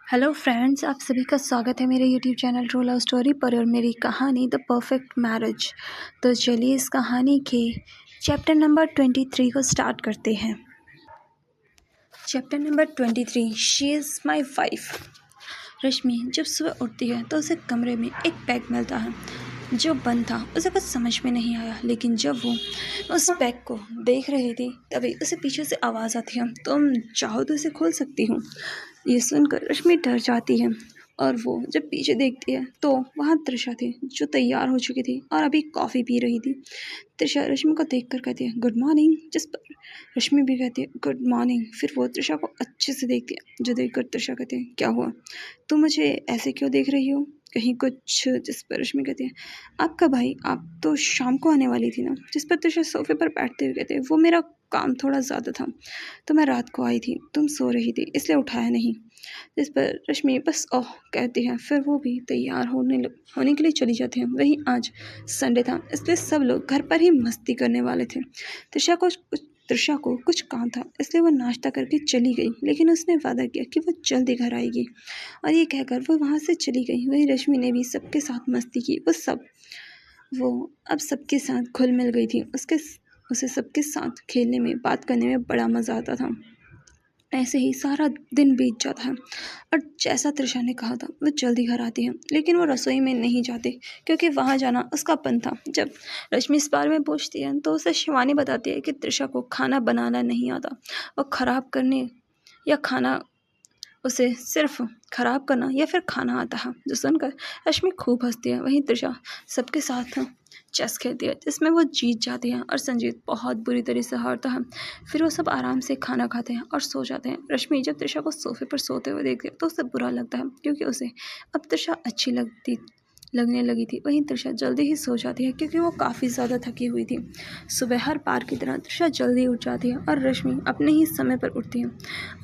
Hello friends, आप सभी का स्वागत है मेरे YouTube channel true love story पर और मेरी कहानी द परफेक्ट मैरिज। तो चलिए इस कहानी के चैप्टर नंबर 23 को स्टार्ट करते हैं। Chapter number 23, she is my wife. Rashmi जब सुबह उठती है तो उसे कमरे में एक बैग मिलता है जो बंद था। उसे कुछ समझ में नहीं आया, लेकिन जब वो उस बैग को देख रही थी तभी उसे पीछे से आवाज़ आती है, तुम चाहो तो इसे खोल सकती हूँ। ये सुनकर रश्मि डर जाती है और वो जब पीछे देखती है तो वहाँ त्रिशा थी जो तैयार हो चुकी थी और अभी कॉफ़ी पी रही थी। त्रिशा रश्मि को देखकर कहती है गुड मॉर्निंग, जिस पर रश्मि भी कहती है गुड मॉर्निंग। फिर वो त्रिशा को अच्छे से देखती है, जो देखकर त्रिशा कहती है क्या हुआ, तुम मुझे ऐसे क्यों देख रही हो, कहीं कुछ। जिस पर रश्मि कहती है आपका भाई, आप तो शाम को आने वाली थी ना। जिस पर त्रिशा सोफे पर बैठते हुए कहते हैं वो मेरा काम थोड़ा ज़्यादा था तो मैं रात को आई थी, तुम सो रही थी इसलिए उठाया नहीं। जिस पर रश्मि बस ओह कहती है। फिर वो भी तैयार होने के लिए चली जाती है। वहीं आज संडे था इसलिए सब लोग घर पर ही मस्ती करने वाले थे। त्रिशा को कुछ काम था इसलिए वो नाश्ता करके चली गई, लेकिन उसने वादा किया कि वो जल्दी घर आएगी और ये कहकर वो वहाँ से चली गई। वहीं रश्मि ने भी सबके साथ मस्ती की। वो अब सबके साथ घुल मिल गई थी। उसे सबके साथ खेलने में, बात करने में बड़ा मज़ा आता था। ऐसे ही सारा दिन बीत जाता है और जैसा त्रिशा ने कहा था वो जल्दी घर आती है, लेकिन वो रसोई में नहीं जाती क्योंकि वहाँ जाना उसका अपन था। जब रश्मि इस बारे में पूछती है तो उसे शिवानी बताती है कि त्रिशा को खाना बनाना नहीं आता, वो खराब करने या खाना उसे सिर्फ खराब करना या फिर खाना आता है। जो सुनकर रश्मि खूब हंसती है। वहीं त्रिशा सबके साथ चेस खेलती है जिसमें वो जीत जाती है और संजीत बहुत बुरी तरह से हारता है। फिर वो सब आराम से खाना खाते हैं और सो जाते हैं। रश्मि जब त्रिशा को सोफे पर सोते हुए देखती है तो उसे बुरा लगता है क्योंकि उसे अब त्रिशा अच्छी लगने लगी थी। वहीं त्रिशा जल्दी ही सो जाती है क्योंकि वो काफ़ी ज़्यादा थकी हुई थी। सुबह हर बार की तरह त्रिशा जल्दी उठ जाती है और रश्मि अपने ही समय पर उठती है।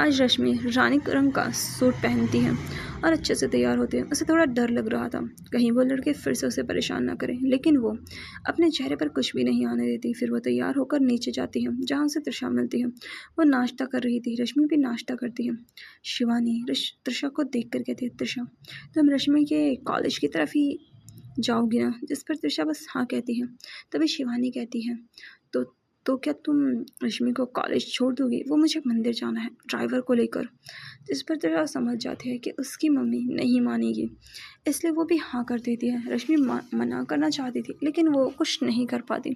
आज रश्मि रानी रंग का सूट पहनती है और अच्छे से तैयार होती है। उसे थोड़ा डर लग रहा था कहीं वो लड़के फिर से उसे परेशान ना करें, लेकिन वो अपने चेहरे पर कुछ भी नहीं आने देती। फिर वो तैयार होकर नीचे जाती है जहाँ से त्रिशा मिलती है। वो नाश्ता कर रही थी, रश्मि भी नाश्ता करती है। शिवानी त्रिशा को देख कर कहती है त्रिशा तुम रश्मि के कॉलेज की तरफ ही जाओगी ना। जिस पर त्रिशा बस हाँ कहती है। तभी शिवानी कहती है तो क्या तुम रश्मि को कॉलेज छोड़ दोगी, वो मुझे मंदिर जाना है ड्राइवर को लेकर। जिस पर त्रिशा समझ जाती है कि उसकी मम्मी नहीं मानेगी, इसलिए वो भी हाँ कर देती है। रश्मि मना करना चाहती थी लेकिन वो कुछ नहीं कर पाती।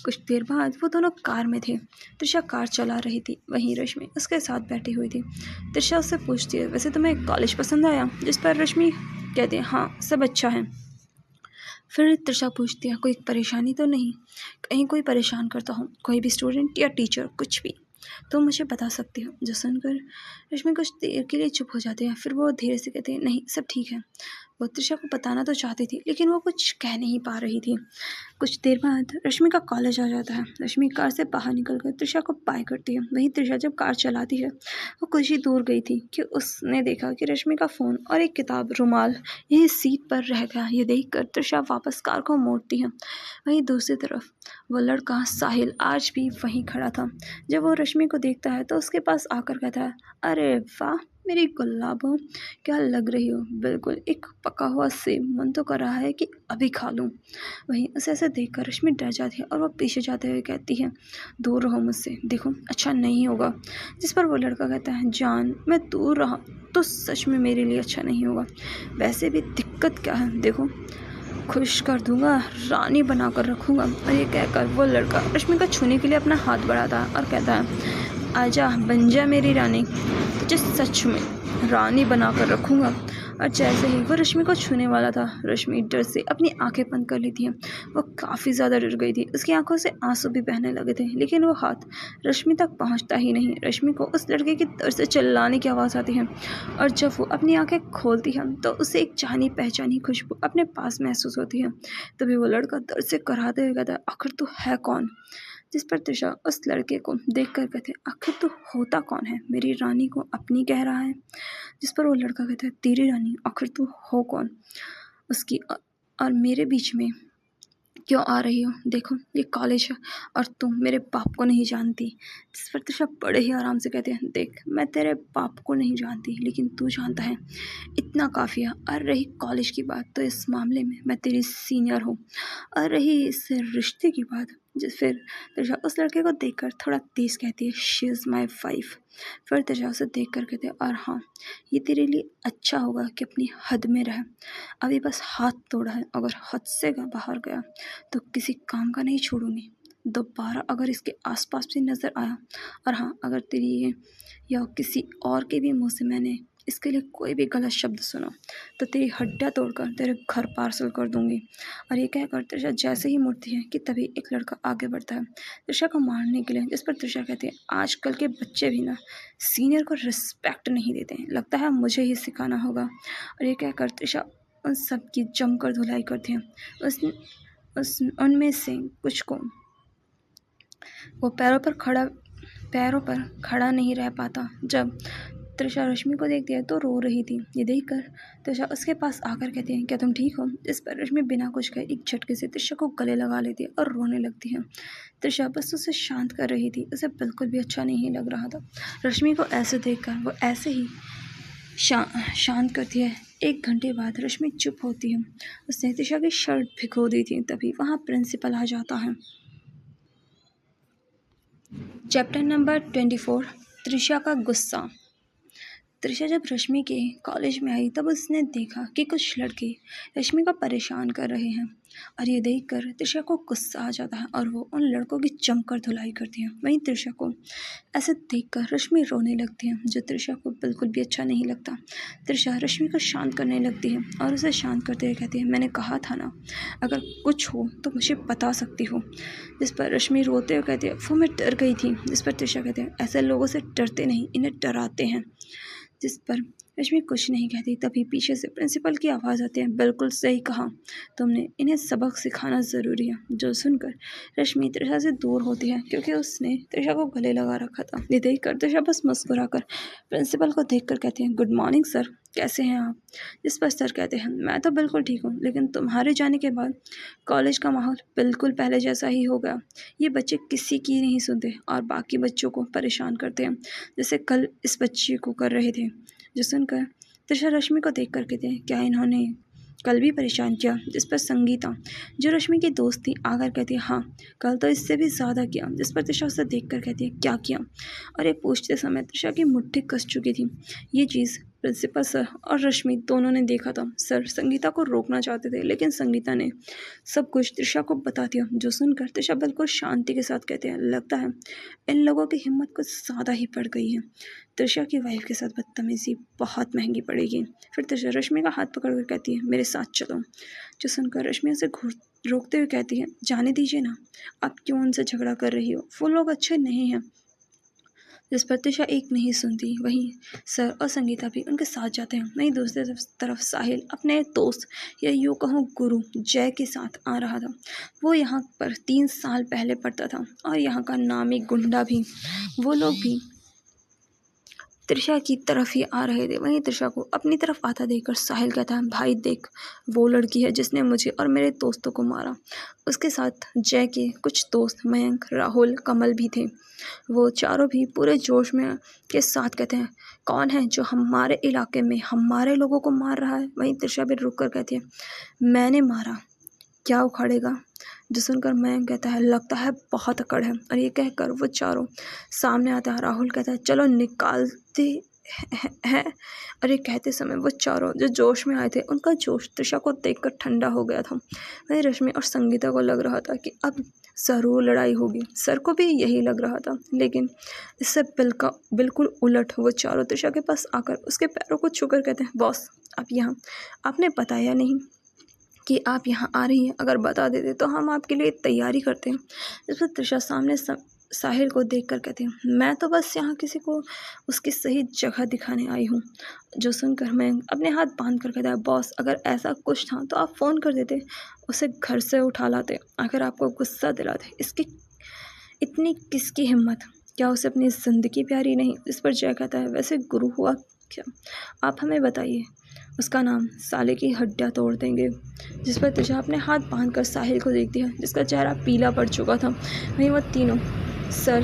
कुछ देर बाद वो दोनों कार में थे। त्रिशा कार चला रही थी, वहीं रश्मि उसके साथ बैठी हुई थी। त्रिशा उससे पूछती है वैसे तुम्हें कॉलेज पसंद आया। जिस पर रश्मि कहती है हाँ सब अच्छा है। फिर त्रिशा पूछती है कोई परेशानी तो नहीं, कहीं कोई परेशान करता हूँ, कोई भी स्टूडेंट या टीचर कुछ भी तो मुझे बता सकती हो। जो सुनकर रश्मि कुछ देर के लिए चुप हो जाती है। फिर वो धीरे से कहती है नहीं सब ठीक है। वो त्रिशा को बताना तो चाहती थी लेकिन वो कुछ कह नहीं पा रही थी। कुछ देर बाद रश्मि का कॉलेज आ जाता है। रश्मि कार से बाहर निकलकर त्रिशा को बाय करती है। वहीं त्रिशा जब कार चलाती है वो कुछ ही दूर गई थी कि उसने देखा कि रश्मि का फ़ोन और एक किताब रुमाल यही सीट पर रह गया। ये देखकर त्रिशा वापस कार को मोड़ती है। वहीं दूसरी तरफ वो लड़का साहिल आज भी वहीं खड़ा था। जब वो रश्मि को देखता है तो उसके पास आकर कहता है अरे वाह मेरी गुलाबो, क्या लग रही हो, बिल्कुल एक पका हुआ सेब, मन तो कर रहा है कि अभी खा लूँ। वहीं उसे ऐसे देखकर रश्मि डर जाती है और वो पीछे जाते हुए कहती है दूर रहो मुझसे, देखो अच्छा नहीं होगा। जिस पर वो लड़का कहता है जान मैं दूर रहा तो सच में मेरे लिए अच्छा नहीं होगा, वैसे भी दिक्कत क्या है, देखो खुश कर दूंगा, रानी बना कर रखूँगा। और ये कहकर वो लड़का रश्मि को छूने के लिए अपना हाथ बढ़ाता है और कहता है आजा बन जा मेरी रानी, तुझे सच में रानी बना कर रखूँगा। और जैसे ही वो रश्मि को छूने वाला था रश्मि डर से अपनी आंखें बंद कर ली थी। वो काफ़ी ज़्यादा डर गई थी, उसकी आंखों से आंसू भी बहने लगे थे, लेकिन वो हाथ रश्मि तक पहुंचता ही नहीं। रश्मि को उस लड़के की तरफ से चिल्लाने की आवाज़ आती है और जब वो अपनी आंखें खोलती है तो उसे एक जानी पहचानी खुशबू अपने पास महसूस होती है। तभी वो लड़का दर्द से कराहते हुए कहता है आखिर तू है कौन। जिस पर त्रिशा उस लड़के को देख कर कहते आखिर तू होता कौन है, मेरी रानी को अपनी कह रहा है। जिस पर वो लड़का कहता है तेरी रानी, आखिर तू हो कौन उसकी और मेरे बीच में क्यों आ रही हो? देखो ये कॉलेज है और तुम मेरे बाप को नहीं जानती। जिस पर त्रिशा बड़े ही आराम से कहते हैं, देख मैं तेरे बाप को नहीं जानती लेकिन तू जानता है, इतना काफ़ी है। और रही कॉलेज की बात तो इस मामले में मैं तेरी सीनियर हूँ। और रही इस रिश्ते की बात, जिस फिर त्रिशा उस लड़के को देखकर थोड़ा तेज कहती है, शी इज़ माई वाइफ। फिर त्रिशा उसे देख कर कहते हैं, और हाँ ये तेरे लिए अच्छा होगा कि अपनी हद में रह। अभी बस हाथ तोड़ा है, अगर हद से बाहर गया तो किसी काम का नहीं छोड़ूंगी। दोबारा अगर इसके आसपास भी नज़र आया, और हाँ अगर तेरी ये या किसी और के भी मुंह से मैंने इसके लिए कोई भी गलत शब्द सुना तो तेरी हड्डियाँ तोड़कर तेरे घर पार्सल कर दूंगी। और ये कहकर त्रिशा जैसे ही मुड़ती है कि तभी एक लड़का आगे बढ़ता है त्रिशा को मारने के लिए, जिस पर त्रिशा कहती है, आजकल के बच्चे भी ना सीनियर को रिस्पेक्ट नहीं देते हैं, लगता है मुझे ही सिखाना होगा। और ये कहकर त्रिशा उन सब की जमकर धुलाई करती है। उस उनमें से कुछ को वो पैरों पर खड़ा नहीं रह पाता। जब त्रिशा रश्मि को देखती है तो रो रही थी। ये देखकर त्रिशा उसके पास आकर कहती है, क्या तुम ठीक हो? इस पर रश्मि बिना कुछ कहे एक झटके से त्रिशा को गले लगा लेती है और रोने लगती है। त्रिशा बस उसे शांत कर रही थी, उसे बिल्कुल भी अच्छा नहीं लग रहा था। रश्मि को ऐसे देखकर वो ऐसे ही शांत करती है। 1 घंटे बाद रश्मि चुप होती है। उसने त्रिशा की शर्ट भिगो दी थी, तभी वहाँ प्रिंसिपल आ जाता है। चैप्टर नंबर 24, त्रिशा का गुस्सा। त्रिशा जब रश्मि के कॉलेज में आई तब उसने देखा कि कुछ लड़के रश्मि को परेशान कर रहे हैं। और ये देखकर त्रिशा को गुस्सा आ जाता है और वो उन लड़कों की जमकर धुलाई करती है। वहीं त्रिशा को ऐसे देखकर रश्मि रोने लगती है, जो त्रिशा को बिल्कुल भी अच्छा नहीं लगता। त्रिशा रश्मि को शांत करने लगती है और उसे शांत करते हुए कहती है, मैंने कहा था ना, अगर कुछ हो तो मुझे बता सकती हो। जिस पर रश्मि रोते हुए कहती है, वो मैं डर गई थी। जिस पर त्रिशा कहते हैं, ऐसे लोगों से डरते नहीं, इन्हें डराते हैं। जिस पर रश्मि कुछ नहीं कहती, तभी पीछे से प्रिंसिपल की आवाज़ आती है, बिल्कुल सही कहा तुमने, इन्हें सबक सिखाना ज़रूरी है। जो सुनकर रश्मि त्रिशा से दूर होती है, क्योंकि उसने त्रिशा को गले लगा रखा था। ये देखकर त्रिशा बस मुस्कुराकर प्रिंसिपल को देखकर कहती है, गुड मॉर्निंग सर, कैसे हैं आप? जिस पर सर कहते हैं, मैं तो बिल्कुल ठीक हूँ, लेकिन तुम्हारे जाने के बाद कॉलेज का माहौल बिल्कुल पहले जैसा ही हो गया। ये बच्चे किसी की नहीं सुनते और बाकी बच्चों को परेशान करते हैं, जैसे कल इस बच्चे को कर रहे थे। जो सुनकर त्रिशा रश्मि को देख कर कहते हैं, क्या इन्होंने कल भी परेशान किया? जिस पर संगीता, जो रश्मि की दोस्त थी, आकर कहती है, हाँ कल तो इससे भी ज़्यादा किया। जिस पर त्रिशा उसे देख कर कहती है, क्या किया? और ये पूछते समय त्रिशा की मुट्ठी कस चुकी थी। ये चीज़ प्रिंसिपल सर और रश्मि दोनों ने देखा था। सर संगीता को रोकना चाहते थे, लेकिन संगीता ने सब कुछ त्रिशा को बता दिया। जो सुनकर त्रिशा बिल्कुल शांति के साथ कहते हैं, लगता है इन लोगों की हिम्मत कुछ ज़्यादा ही बढ़ गई है। त्रिशा की वाइफ के साथ बदतमीजी बहुत महंगी पड़ेगी। फिर त्रिशा रश्मि का हाथ पकड़कर कहती है, मेरे साथ चलो। जो सुनकर रश्मि उसे रोकते हुए कहती है, जाने दीजिए ना, आप क्यों उनसे झगड़ा कर रही हो? वो लोग अच्छे नहीं हैं। जिस पर त्रिशा एक नहीं सुनती। वहीं सर और संगीता भी उनके साथ जाते हैं। वहीं दूसरी तरफ साहिल अपने दोस्त या यूँ कहूँ गुरु जय के साथ आ रहा था। वो यहाँ पर 3 साल पहले पढ़ता था और यहाँ का नामी गुंडा भी। वो लोग भी त्रिशा की तरफ ही आ रहे थे। वहीं त्रिशा को अपनी तरफ आता देखकर साहिल कहता है, भाई देख, वो लड़की है जिसने मुझे और मेरे दोस्तों को मारा। उसके साथ जय के कुछ दोस्त मयंक, राहुल, कमल भी थे। वो चारों भी पूरे जोश में के साथ कहते हैं, कौन है जो हमारे इलाके में हमारे लोगों को मार रहा है? वहीं त्रिशा भी रुक कर कहती है, मैंने मारा, क्या उखाड़ेगा? जो सुनकर मैं कहता है, लगता है बहुत अकड़ है। और ये कहकर वो चारों सामने आता है। राहुल कहता है, चलो निकालते हैं। और ये कहते समय वो चारों जो जोश में आए थे, उनका जोश त्रिशा को देखकर ठंडा हो गया था। वहीं रश्मि और संगीता को लग रहा था कि अब ज़रूर लड़ाई होगी। सर को भी यही लग रहा था, लेकिन इससे बिल्कुल उलट वो चारों त्रिशा के पास आकर उसके पैरों को छूकर कहते हैं, बॉस आप यहाँ, आपने बताया नहीं कि आप यहाँ आ रही हैं, अगर बता देते तो हम आपके लिए तैयारी करते हैं। इस पर त्रिशा सामने साहिल को देखकर कहती हूँ, मैं तो बस यहाँ किसी को उसकी सही जगह दिखाने आई हूँ। जो सुनकर मैं अपने हाथ बांध कर कहता है, बॉस अगर ऐसा कुछ था तो आप फ़ोन कर देते, उसे घर से उठा लाते, अगर आपको गुस्सा दिलाते। इसकी इतनी किसकी हिम्मत? क्या उसे अपनी ज़िंदगी प्यारी नहीं? इस पर जय कहता है, वैसे गुरु हुआ क्या? आप हमें बताइए। उसका नाम साले की हड्डियाँ तोड़ देंगे। जिस पर त्रिशा अपने हाथ बांधकर साहिल को देखती है, जिसका चेहरा पीला पड़ चुका था। वहीं वो तीनों सर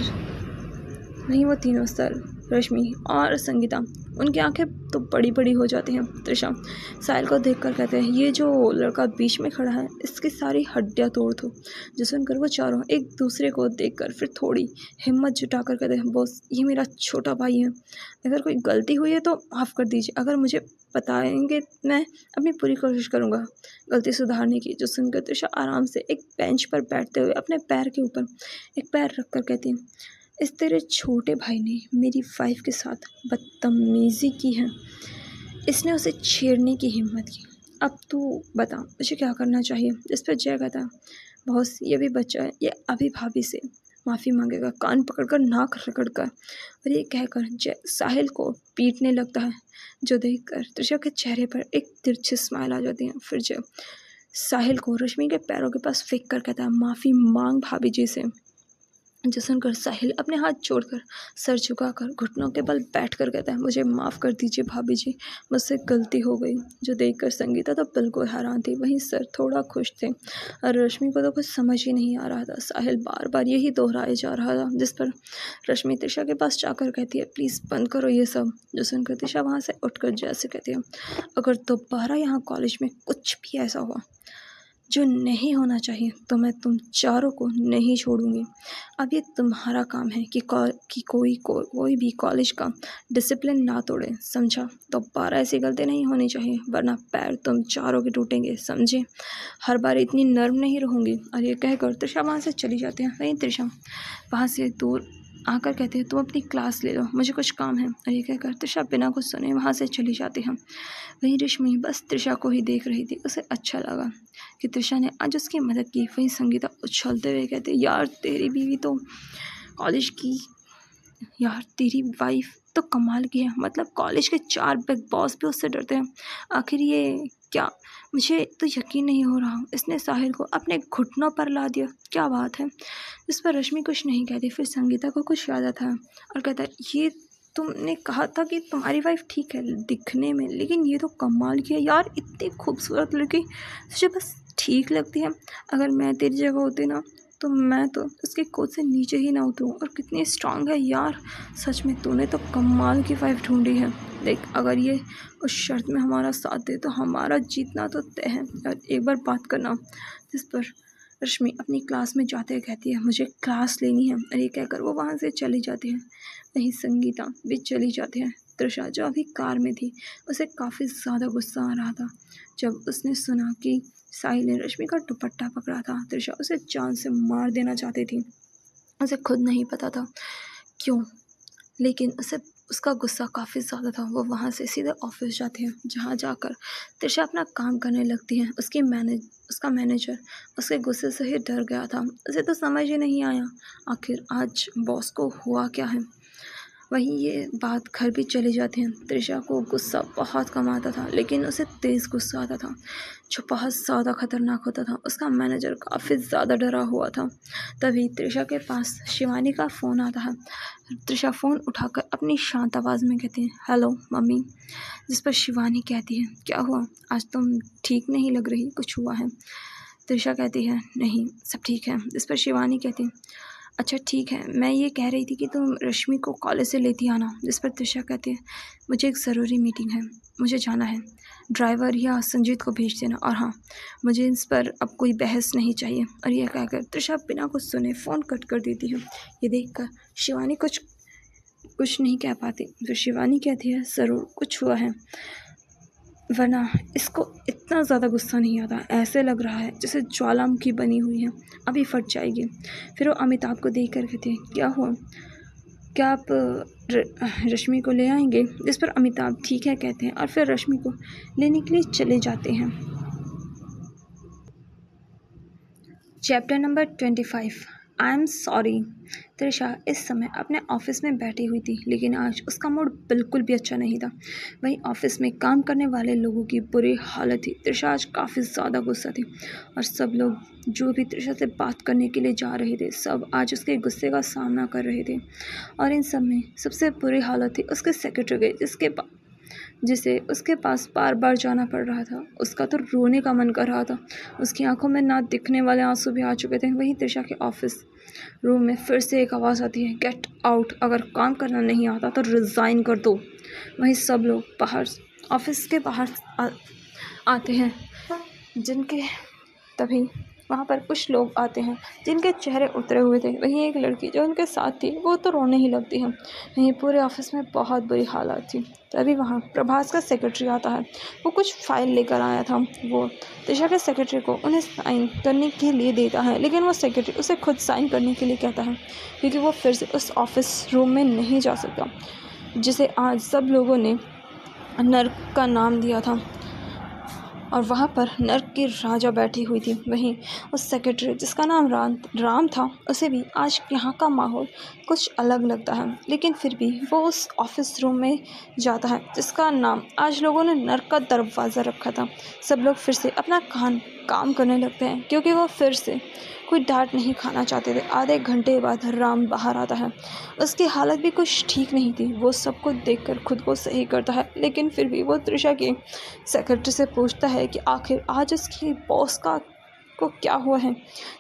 रश्मि और संगीता, उनकी आंखें तो बड़ी बड़ी हो जाती हैं। त्रिशा साहिल को देखकर कहते हैं, ये जो लड़का बीच में खड़ा है, इसकी सारी हड्डियाँ तोड़ दो। जो सुनकर वो चारों एक दूसरे को देखकर फिर थोड़ी हिम्मत जुटाकर कहते हैं, बॉस ये मेरा छोटा भाई है, अगर कोई गलती हुई है तो माफ़ कर दीजिए, अगर मुझे बताएंगे मैं अपनी पूरी कोशिश करूँगा गलती सुधारने की। जो सुनकर त्रिशा आराम से एक बेंच पर बैठते हुए अपने पैर के ऊपर एक पैर रखकर कहती है, इस तेरे छोटे भाई ने मेरी वाइफ के साथ बदतमीज़ी की है, इसने उसे छेड़ने की हिम्मत की। अब तू बता मुझे क्या करना चाहिए। जिस पर जय कहता है, बॉस ये भी बच्चा है, ये अभी भाभी से माफ़ी मांगेगा। कान पकड़कर नाक रगड़कर और ये कहकर जय साहिल को पीटने लगता है, जो देखकर त्रिशा के चेहरे पर एक तिरछी स्माइल आ जाती है। फिर जय साहिल को रश्मि के पैरों के पास फेंक कर कहता है, माफ़ी मांग भाभी जी से। जो सुनकर साहिल अपने हाथ जोड़कर सर झुकाकर घुटनों के बल बैठकर कहता है, मुझे माफ़ कर दीजिए भाभी जी, मुझसे गलती हो गई। जो देखकर संगीता तो बिल्कुल हैरान थी, वहीं सर थोड़ा खुश थे और रश्मि को तो कुछ समझ ही नहीं आ रहा था। साहिल बार बार यही दोहराए जा रहा था, जिस पर रश्मि त्रिशा के पास जाकर कहती है, प्लीज़ बंद करो ये सब। जो सुनकर त्रिशा वहाँ से उठकर जैसे कहती है, अगर दोबारा यहाँ कॉलेज में कुछ भी ऐसा हुआ जो नहीं होना चाहिए तो मैं तुम चारों को नहीं छोड़ूंगी। अब ये तुम्हारा काम है कि कोई भी कॉलेज का डिसिप्लिन ना तोड़े, समझा। दोबारा ऐसी गलती नहीं होनी चाहिए, वरना पैर तुम चारों के टूटेंगे, समझे। हर बार इतनी नर्म नहीं रहूँगी। और ये कहकर त्रिशा वहाँ से चली जाती है। वहीं त्रिशा वहाँ से दूर आकर कहते हैं, तुम अपनी क्लास ले लो, मुझे कुछ काम है। और ये कहकर त्रिशा बिना कुछ सुने वहाँ से चली जाती है। वहीं रश्मि बस त्रिशा को ही देख रही थी। उसे अच्छा लगा कि त्रिशा ने आज उसकी मदद की। वहीं संगीता उछलते हुए कहते, यार तेरी बीवी तो कॉलेज की, यार तेरी वाइफ तो कमाल की है, मतलब कॉलेज के 4 बिग बॉस भी उससे डरते हैं। आखिर ये क्या, मुझे तो यकीन नहीं हो रहा, इसने साहिल को अपने घुटनों पर ला दिया, क्या बात है। इस पर रश्मि कुछ नहीं कहती। फिर संगीता को कुछ याद आता है और कहता है, ये तुमने कहा था कि तुम्हारी वाइफ ठीक है दिखने में, लेकिन ये तो कमाल की है यार, इतनी खूबसूरत लड़की तुझे बस ठीक लगती है। अगर मैं तेरी जगह होती ना तो मैं तो उसके कोच से नीचे ही ना उतरूँ। और कितनी स्ट्रांग है यार, सच में तूने तो कमाल की वाइफ ढूंढी है। देख अगर ये उस शर्त में हमारा साथ दे तो हमारा जीतना तो तय है। और एक बार बात करना। जिस पर रश्मि अपनी क्लास में जाते हुए कहती है, मुझे क्लास लेनी है। और ये कहकर वो वहाँ से चली जाती है। वहीं संगीता भी चली जाती है। त्रिशा जो अभी कार में थी, उसे काफ़ी ज़्यादा गुस्सा आ रहा था जब उसने सुना कि साहिल ने रश्मि का दुपट्टा पकड़ा था। त्रिशा उसे जान से मार देना चाहती थी। उसे खुद नहीं पता था क्यों, लेकिन उसे उसका गुस्सा काफ़ी ज़्यादा था। वो वहाँ से सीधे ऑफिस जाती है, जहाँ जाकर त्रिशा अपना काम करने लगती है। उसका मैनेजर उसके गुस्से से ही डर गया था। उसे तो समझ ही नहीं आया आखिर आज बॉस को हुआ क्या है। वहीं ये बात घर भी चली जाती है। त्रिशा को गुस्सा बहुत कम आता था, लेकिन उसे तेज़ गुस्सा आता था जो बहुत ज़्यादा खतरनाक होता था। उसका मैनेजर काफ़ी ज़्यादा डरा हुआ था। तभी त्रिशा के पास शिवानी का फ़ोन आता है। त्रिशा फ़ोन उठाकर अपनी शांत आवाज़ में कहती है, हेलो मम्मी। जिस पर शिवानी कहती है, क्या हुआ, आज तुम ठीक नहीं लग रही, कुछ हुआ है। त्रिशा कहती है, नहीं सब ठीक है। जिस पर शिवानी कहती है, अच्छा ठीक है, मैं ये कह रही थी कि तुम रश्मि को कॉलेज से लेती आना। जिस पर त्रिशा कहती है, मुझे एक ज़रूरी मीटिंग है, मुझे जाना है, ड्राइवर या संजीत को भेज देना। और हाँ, मुझे इस पर अब कोई बहस नहीं चाहिए। और यह कहकर त्रिशा बिना कुछ सुने फ़ोन कट कर देती है। ये देखकर शिवानी कुछ नहीं कह पाती। तो शिवानी कहती है, ज़रूर कुछ हुआ है, वरना इसको इतना ज़्यादा गुस्सा नहीं आता। ऐसे लग रहा है जैसे ज्वालामुखी बनी हुई है, अभी फट जाएगी। फिर वो अमिताभ को देख कर कहती है, क्या हुआ, क्या आप रश्मि को ले आएंगे। जिस पर अमिताभ ठीक है कहते हैं और फिर रश्मि को लेने के लिए चले जाते हैं। Chapter number 25, I am sorry. Trisha इस समय अपने ऑफिस में बैठी हुई थी, लेकिन आज उसका मूड बिल्कुल भी अच्छा नहीं था। वहीं ऑफिस में काम करने वाले लोगों की बुरी हालत थी। त्रिशा आज काफ़ी ज़्यादा गुस्सा थी और सब लोग जो भी त्रिशा से बात करने के लिए जा रहे थे, सब आज उसके गुस्से का सामना कर रहे थे। और इन सब में सबसे बुरी हालत थी उसके सेक्रेटरी की, जिसे उसके पास बार बार जाना पड़ रहा था। उसका तो रोने का मन कर रहा था, उसकी आंखों में ना दिखने वाले आंसू भी आ चुके थे। वहीं त्रिशा के ऑफिस रूम में फिर से एक आवाज़ आती है, गेट आउट, अगर काम करना नहीं आता तो रिज़ाइन कर दो। वहीं सब लोग बाहर ऑफिस के बाहर आते हैं, जिनके तभी वहाँ पर कुछ लोग आते हैं जिनके चेहरे उतरे हुए थे। वहीं एक लड़की जो उनके साथ थी वो तो रोने ही लगती है। वहीं पूरे ऑफिस में बहुत बुरी हालत थी। तभी वहाँ प्रभास का सेक्रेटरी आता है। वो कुछ फाइल लेकर आया था। वो त्रिशा के सेक्रेटरी को उन्हें साइन करने के लिए देता है, लेकिन वो सेक्रेटरी उसे खुद साइन करने के लिए कहता है, क्योंकि वो फिर से उस ऑफिस रूम में नहीं जा सकता जिसे आज सब लोगों ने नर्क का नाम दिया था। और वहाँ पर नर्क की राजा बैठी हुई थी। वहीं उस सेक्रेटरी जिसका नाम राम था, उसे भी आज यहाँ का माहौल कुछ अलग लगता है, लेकिन फिर भी वो उस ऑफिस रूम में जाता है जिसका नाम आज लोगों ने नर्क का दरवाज़ा रखा था। सब लोग फिर से अपना काम करने लगते हैं, क्योंकि वो फिर से कोई डांट नहीं खाना चाहते थे। आधे घंटे बाद राम बाहर आता है। उसकी हालत भी कुछ ठीक नहीं थी। वो सबको देखकर खुद को सही करता है, लेकिन फिर भी वो त्रिशा की सेक्रेटरी से पूछता है कि आखिर आज उसकी बॉस को क्या हुआ है,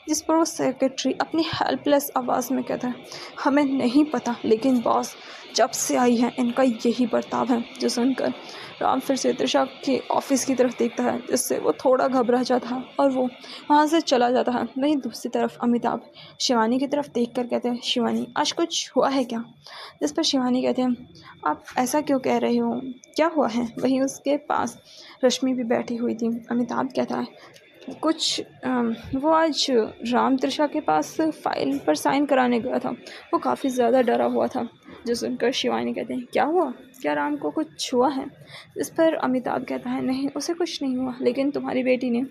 जिस पर वो सेक्रेटरी अपनी हेल्पलेस आवाज़ में कहता है, हमें नहीं पता, लेकिन बॉस जब से आई है इनका यही बर्ताव है। जो सुनकर राम फिर से त्रिशा के ऑफिस की तरफ देखता है, जिससे वो थोड़ा घबरा जाता है और वो वहाँ से चला जाता है। वहीं दूसरी तरफ अमिताभ शिवानी की तरफ देखकर कहते हैं, शिवानी आज कुछ हुआ है क्या? जिस पर शिवानी कहते हैं, आप ऐसा क्यों कह रहे हो, क्या हुआ है? वहीं उसके पास रश्मि भी बैठी हुई थी। अमिताभ कहता है, कुछ वो आज राम त्रिशा के पास फाइल पर साइन कराने गया था। वो काफ़ी ज़्यादा डरा हुआ था। जो सुनकर शिवानी कहते हैं, क्या हुआ, क्या राम को कुछ हुआ है? इस पर अमिताभ कहता है, नहीं उसे कुछ नहीं हुआ, लेकिन तुम्हारी बेटी ने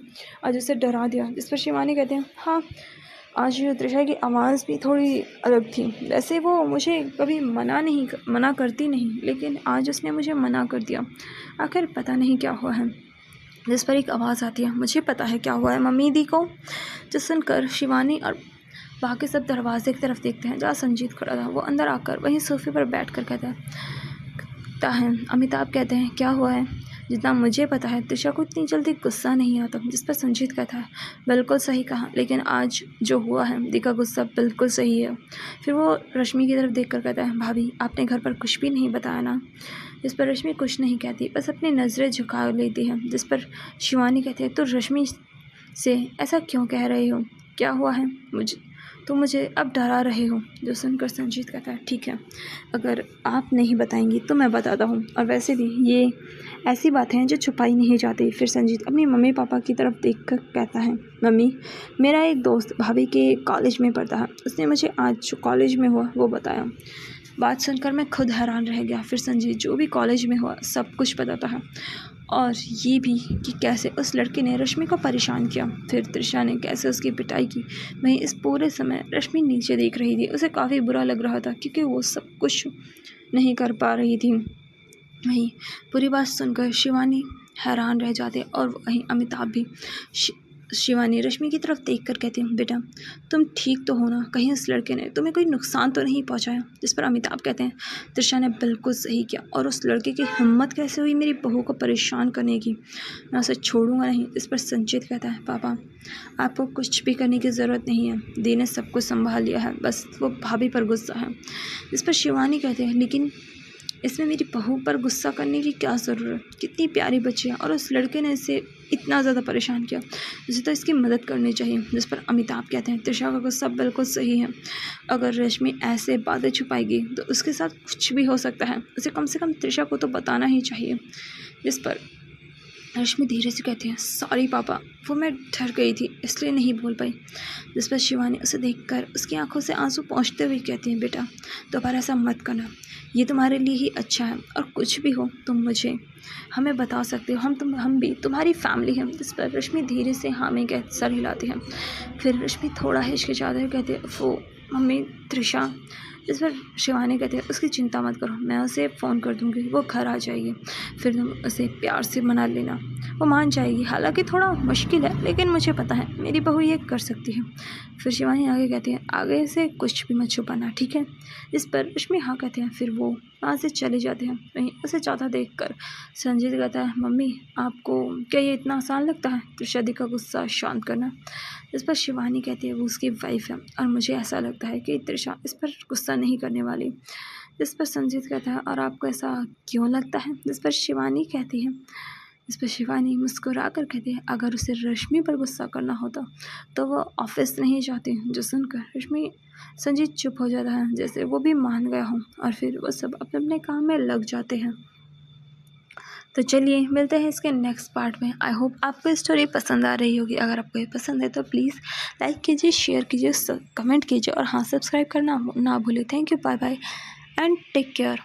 आज उसे डरा दिया। जिस पर शिवानी कहते हैं, हाँ आज त्रिशा की आवाज़ भी थोड़ी अलग थी। वैसे वो मुझे कभी मना करती नहीं, लेकिन आज उसने मुझे मना कर दिया। आखिर पता नहीं क्या हुआ है। जिस पर एक आवाज़ आती है, मुझे पता है क्या हुआ है मम्मी दी को। जो सुनकर शिवानी और बाकी सब दरवाजे की तरफ देखते हैं जहाँ संजीत खड़ा था। वो अंदर आकर वहीं सोफे पर बैठकर कहता है, अमिताभ कहते हैं, क्या हुआ है? जितना मुझे पता है त्रिशा को इतनी जल्दी गुस्सा नहीं आता। जिस पर संजीत कहता है, बिल्कुल सही कहा, लेकिन आज जो हुआ है दी का गुस्सा बिल्कुल सही है। फिर वो रश्मि की तरफ देखकर कहता है, भाभी आपने घर पर कुछ भी नहीं बताया ना? जिस पर रश्मि कुछ नहीं कहती, बस अपनी नज़रें झुका लेती है। जिस पर शिवानी कहती है, तो रश्मि से ऐसा क्यों कह रहे हो, क्या हुआ है? मुझे अब डरा रहे हो। जो सुनकर संजीत कहता है, ठीक है, अगर आप नहीं बताएंगी तो मैं बताता हूँ, और वैसे भी ये ऐसी बातें हैं जो छुपाई नहीं जाती। फिर संजीत अपनी मम्मी पापा की तरफ देखकर कहता है, मम्मी मेरा एक दोस्त भाभी के कॉलेज में पढ़ता है, उसने मुझे आज जो कॉलेज में हुआ वो बताया। बात सुनकर मैं खुद हैरान रह गया। फिर संजीत जो भी कॉलेज में हुआ सब कुछ बताता है, और ये भी कि कैसे उस लड़के ने रश्मि को परेशान किया, फिर त्रिशा ने कैसे उसकी पिटाई की। वहीं इस पूरे समय रश्मि नीचे देख रही थी। उसे काफ़ी बुरा लग रहा था, क्योंकि वो सब कुछ नहीं कर पा रही थी। वहीं पूरी बात सुनकर शिवानी हैरान रह जाते, और वहीं अमिताभ भी। शिवानी रश्मि की तरफ देखकर कहती है, बेटा तुम ठीक तो हो ना? कहीं उस लड़के ने तुम्हें कोई नुकसान तो नहीं पहुंचाया? जिस पर अमिताभ कहते हैं, त्रिशा ने बिल्कुल सही किया, और उस लड़के की हिम्मत कैसे हुई मेरी बहू को परेशान करने की? मैं उसे छोड़ूंगा नहीं। इस पर संजीत कहता है, पापा आपको कुछ भी करने की ज़रूरत नहीं है, दी ने सब कुछ संभाल लिया है, बस वो भाभी पर गुस्सा है। इस पर शिवानी कहते हैं, लेकिन इसमें मेरी बहू पर गुस्सा करने की क्या ज़रूरत? कितनी प्यारी बच्ची है, और उस लड़के ने इसे इतना ज़्यादा परेशान किया, मुझे तो इसकी मदद करनी चाहिए। जिस पर अमिताभ कहते हैं, त्रिशा का गुस्सा बिल्कुल सही है, अगर रश्मि ऐसे बातें छुपाएगी तो उसके साथ कुछ भी हो सकता है, उसे कम से कम त्रिशा को तो बताना ही चाहिए। जिस पर रश्मि धीरे से कहती है, सॉरी पापा, वो मैं डर गई थी इसलिए नहीं बोल पाई। जिस पर शिवानी उसे देखकर उसकी आंखों से आंसू पहुँचते हुए कहती हैं, बेटा दोबारा ऐसा मत करना, ये तुम्हारे लिए ही अच्छा है, और कुछ भी हो तुम हमें बता सकते हो, हम भी तुम्हारी फैमिली हैं। जिस पर रश्मि धीरे से हाँ में कह सर हिलाती है। फिर रश्मि थोड़ा हिचकिचाते हुए कहती है, वो मम्मी त्रिशा। इस पर शिवानी कहती है, उसकी चिंता मत करो, मैं उसे फ़ोन कर दूँगी, वो घर आ जाएगी, फिर तुम उसे प्यार से मना लेना। वो मान जाएगी। हालांकि थोड़ा मुश्किल है, लेकिन मुझे पता है मेरी बहू ये कर सकती है। फिर शिवानी आगे कहती है, आगे से कुछ भी मत छुपाना, ठीक है। इस पर रश्मि हाँ कहते हैं। फिर वो वहाँ से चले जाते हैं। वहीं उसे जाता देखकर संजीत कहता है, मम्मी आपको क्या ये इतना आसान लगता है त्रिशादी का गुस्सा शांत करना। इस पर शिवानी कहती है, वो उसकी वाइफ है और मुझे ऐसा लगता है कि त्रिशा इस पर गुस्सा नहीं करने वाली। इस पर संजीत कहता है, और आपको ऐसा क्यों लगता है। इस पर शिवानी कहती है, इस पर शिवानी मुस्कुरा कर कहती है, अगर उसे रश्मि पर गुस्सा करना होता तो वो ऑफिस नहीं जाती। जो सुनकर रश्मि संजीत चुप हो जाता है, जैसे वो भी मान गया हो, और फिर वो सब अपने अपने काम में लग जाते हैं। तो चलिए मिलते हैं इसके नेक्स्ट पार्ट में। आई होप आपको स्टोरी पसंद आ रही होगी। अगर आपको ये पसंद है तो प्लीज़ लाइक कीजिए, शेयर कीजिए, कमेंट कीजिए, और हाँ, सब्सक्राइब करना ना भूलें। Thank you, bye bye and take care.